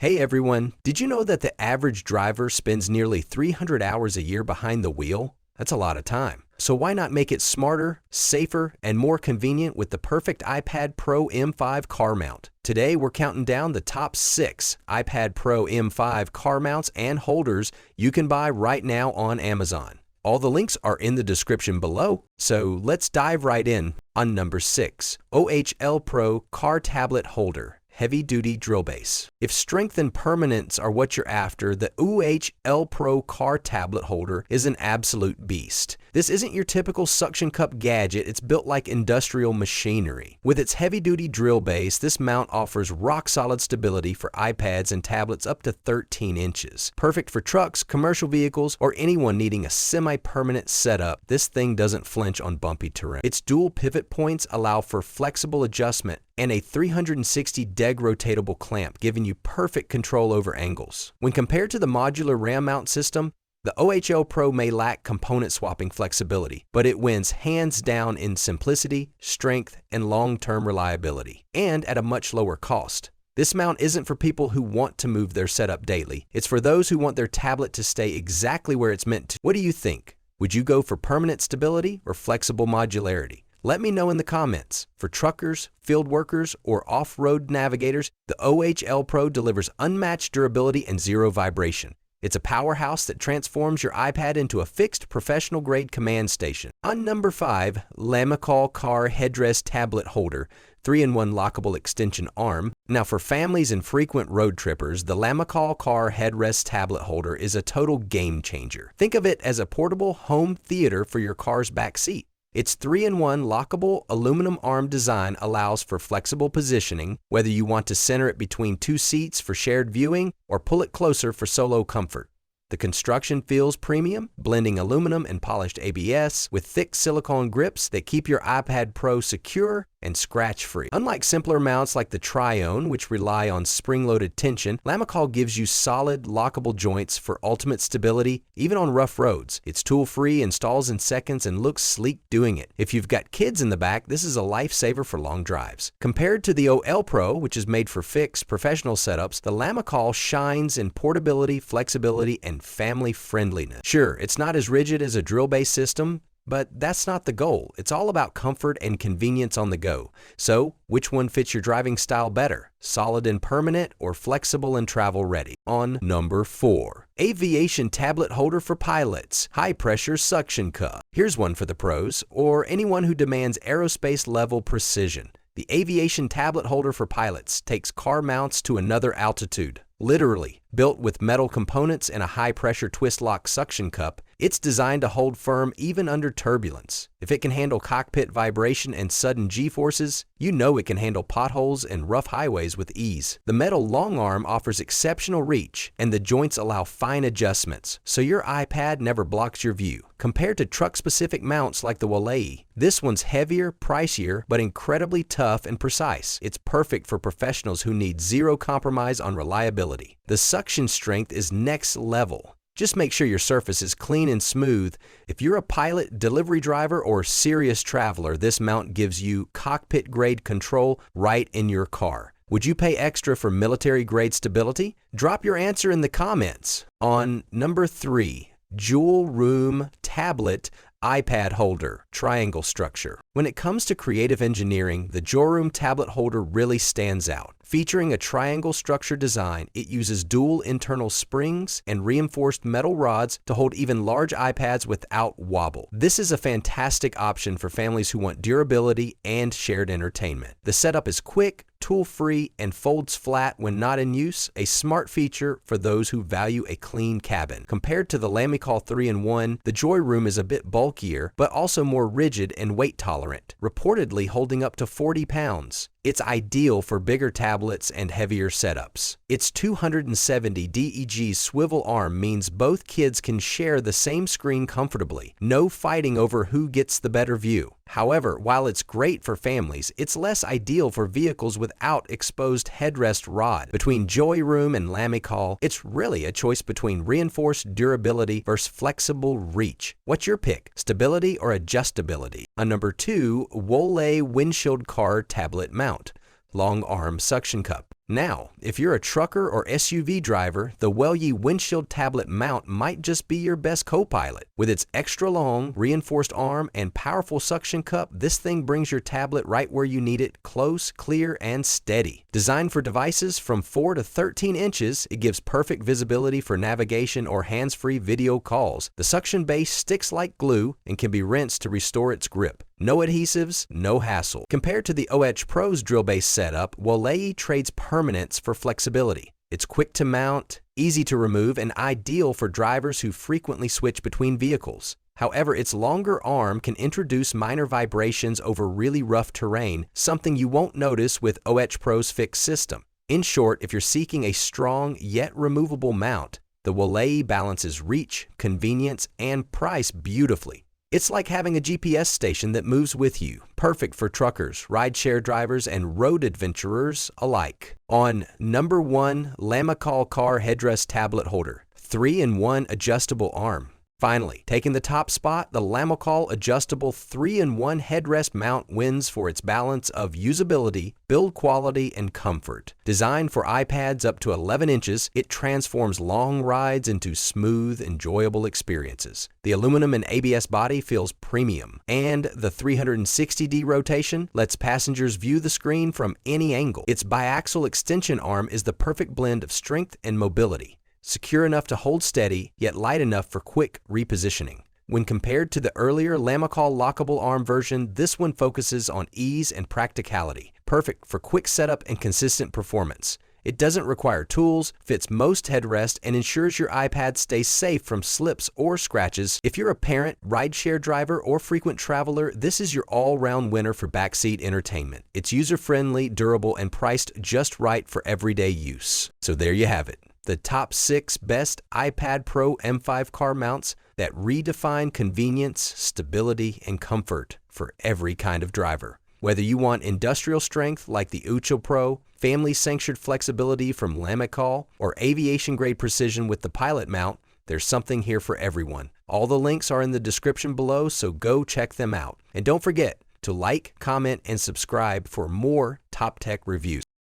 Hey everyone, did you know that the average driver spends nearly 300 hours a year behind the wheel? That's a lot of time. So why not make it smarter, safer, and more convenient with the perfect iPad Pro M5 car mount? Today we're counting down the top 6 iPad Pro M5 car mounts and holders you can buy right now on Amazon. All the links are in the description below, so let's dive right in on number 6, OHLPRO Car Tablet Holder. Heavy-duty drill base. If strength and permanence are what you're after, the OHLPRO car tablet holder is an absolute beast. This isn't your typical suction cup gadget, it's built like industrial machinery. With its heavy-duty drill base, this mount offers rock-solid stability for iPads and tablets up to 13 inches. Perfect for trucks, commercial vehicles, or anyone needing a semi-permanent setup, this thing doesn't flinch on bumpy terrain. Its dual pivot points allow for flexible adjustment and a 360 deg rotatable clamp, giving you perfect control over angles. When compared to the modular RAM mount system, the OHLPRO may lack component swapping flexibility, but it wins hands down in simplicity, strength, and long-term reliability, and at a much lower cost. This mount isn't for people who want to move their setup daily. It's for those who want their tablet to stay exactly where it's meant to. What do you think? Would you go for permanent stability or flexible modularity? Let me know in the comments. For truckers, field workers, or off-road navigators, the OHLPRO delivers unmatched durability and zero vibration. It's a powerhouse that transforms your iPad into a fixed professional-grade command station. On number 5, Lamicall Car Headrest Tablet Holder, 3-in-1 lockable extension arm. Now for families and frequent road trippers, the Lamicall Car Headrest Tablet Holder is a total game changer. Think of it as a portable home theater for your car's back seat. Its 3-in-1 lockable aluminum arm design allows for flexible positioning, whether you want to center it between 2 seats for shared viewing or pull it closer for solo comfort. The construction feels premium, blending aluminum and polished ABS with thick silicone grips that keep your iPad Pro secure and scratch-free. Unlike simpler mounts like the Trione, which rely on spring-loaded tension, Lamicall gives you solid, lockable joints for ultimate stability, even on rough roads. It's tool-free, installs in seconds, and looks sleek doing it. If you've got kids in the back, this is a lifesaver for long drives. Compared to the OHLPRO, which is made for fixed, professional setups, the Lamicall shines in portability, flexibility, and family friendliness. Sure, it's not as rigid as a drill-based system, but that's not the goal. It's all about comfort and convenience on the go. So, which one fits your driving style better? Solid and permanent or flexible and travel ready? On number 4, Aviation Tablet Holder for Pilots, High Pressure Suction Cup. Here's one for the pros, or anyone who demands aerospace level precision. The Aviation Tablet Holder for Pilots takes car mounts to another altitude. Literally, built with metal components and a high-pressure twist-lock suction cup, it's designed to hold firm even under turbulence. If it can handle cockpit vibration and sudden G-forces, you know it can handle potholes and rough highways with ease. The metal long arm offers exceptional reach, and the joints allow fine adjustments, so your iPad never blocks your view. Compared to truck-specific mounts like the Woleyi, this one's heavier, pricier, but incredibly tough and precise. It's perfect for professionals who need zero compromise on reliability. The suction strength is next level. Just make sure your surface is clean and smooth. If you're a pilot, delivery driver, or serious traveler, this mount gives you cockpit-grade control right in your car. Would you pay extra for military-grade stability? Drop your answer in the comments. On number 3, JOYROOM Tablet iPad Holder, Triangle Structure. When it comes to creative engineering, the JOYROOM tablet holder really stands out. Featuring a triangle structure design, it uses dual internal springs and reinforced metal rods to hold even large iPads without wobble. This is a fantastic option for families who want durability and shared entertainment. The setup is quick, tool-free, and folds flat when not in use, a smart feature for those who value a clean cabin. Compared to the Lamicall 3-in-1, the JOYROOM is a bit bulkier, but also more rigid and weight-tolerant, reportedly holding up to 40 pounds. It's ideal for bigger tablets and heavier setups. Its 270 DEG swivel arm means both kids can share the same screen comfortably. No fighting over who gets the better view. However, while it's great for families, it's less ideal for vehicles without exposed headrest rod. Between JOYROOM and Lamicall, it's really a choice between reinforced durability versus flexible reach. What's your pick? Stability or adjustability? On number 2, Woleyi Windshield Car Tablet Mount. Long arm suction cup. Now, if you're a trucker or SUV driver, the Woleyi Windshield tablet mount might just be your best co-pilot. With its extra long, reinforced arm and powerful suction cup, this thing brings your tablet right where you need it, close, clear, and steady. Designed for devices from 4 to 13 inches, it gives perfect visibility for navigation or hands-free video calls. The suction base sticks like glue and can be rinsed to restore its grip. No adhesives, no hassle. Compared to the OHLPRO's drill-based setup, Woleyi trades permanence for flexibility. It's quick to mount, easy to remove, and ideal for drivers who frequently switch between vehicles. However, its longer arm can introduce minor vibrations over really rough terrain, something you won't notice with OHLPRO's fixed system. In short, if you're seeking a strong yet removable mount, the Woleyi balances reach, convenience, and price beautifully. It's like having a GPS station that moves with you, perfect for truckers, rideshare drivers, and road adventurers alike. On number 1, Lamicall car headrest tablet holder, 3-in-1 adjustable arm. Finally, taking the top spot, the Lamicall adjustable 3-in-1 headrest mount wins for its balance of usability, build quality, and comfort. Designed for iPads up to 11 inches, it transforms long rides into smooth, enjoyable experiences. The aluminum and ABS body feels premium, and the 360° rotation lets passengers view the screen from any angle. Its biaxial extension arm is the perfect blend of strength and mobility. Secure enough to hold steady, yet light enough for quick repositioning. When compared to the earlier Lamicall lockable arm version, this one focuses on ease and practicality, perfect for quick setup and consistent performance. It doesn't require tools, fits most headrests, and ensures your iPad stays safe from slips or scratches. If you're a parent, rideshare driver, or frequent traveler, this is your all-round winner for backseat entertainment. It's user-friendly, durable, and priced just right for everyday use. So there you have it. The top 6 best iPad Pro M5 car mounts that redefine convenience, stability, and comfort for every kind of driver. Whether you want industrial strength like the OHLPRO, family-sanctioned flexibility from Lamicall, or aviation-grade precision with the Pilot mount, there's something here for everyone. All the links are in the description below, so go check them out. And don't forget to like, comment, and subscribe for more top tech reviews.